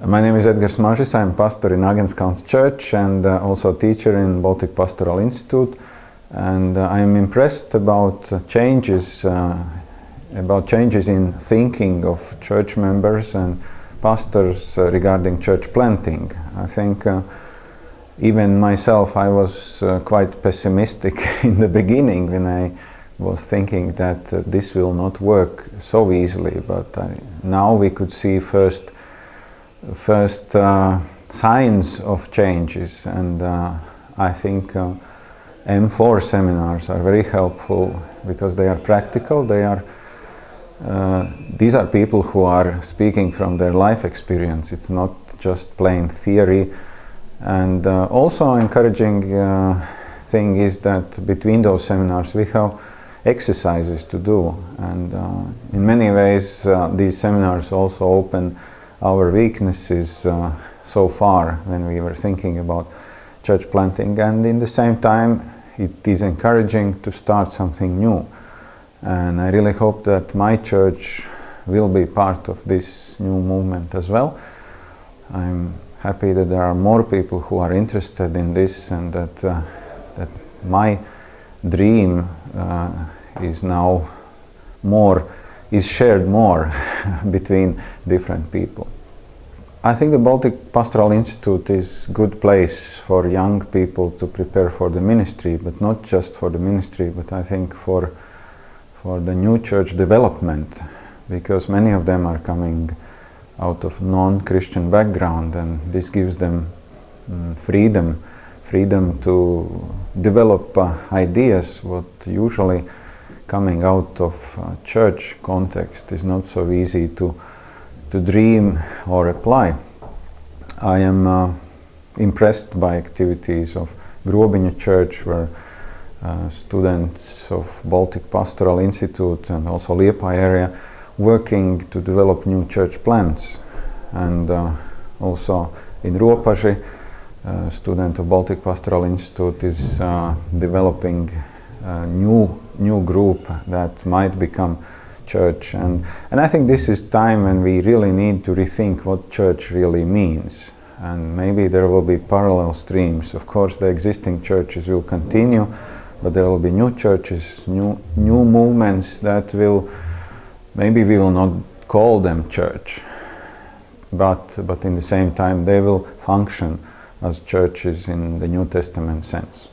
My name is Edgars Mažis. I'm pastor in Agenskans Church and also teacher in Baltic Pastoral Institute. And I am impressed about changes in thinking of church members and pastors regarding church planting. I think even myself, I was quite pessimistic in the beginning when I was thinking that this will not work so easily. But now we could see first signs of changes, and I think M4 seminars are very helpful because they are practical. These are people who are speaking from their life experience. It's not just plain theory. And also encouraging thing is that between those seminars we have exercises to do, and in many ways these seminars also open our weaknesses so far when we were thinking about church planting, and in the same time it is encouraging to start something new. And I really hope that my church will be part of this new movement as well. I'm happy that there are more people who are interested in this, and that my dream is now shared more between different people. I think the Baltic Pastoral Institute is a good place for young people to prepare for the ministry, but not just for the ministry, but I think for the new church development, because many of them are coming out of non-Christian background, and this gives them freedom to develop ideas what usually coming out of church context is not so easy to dream or apply. I am impressed by activities of Grobiņa Church, where students of Baltic Pastoral Institute and also Liepāja area working to develop new church plants. And also in Ropaži, a student of Baltic Pastoral Institute is developing a new group that might become church. And I think this is time when we really need to rethink what church really means. And maybe there will be parallel streams. Of course, the existing churches will continue, but there will be new churches, new movements that maybe we will not call them church, but in the same time they will function as churches in the New Testament sense.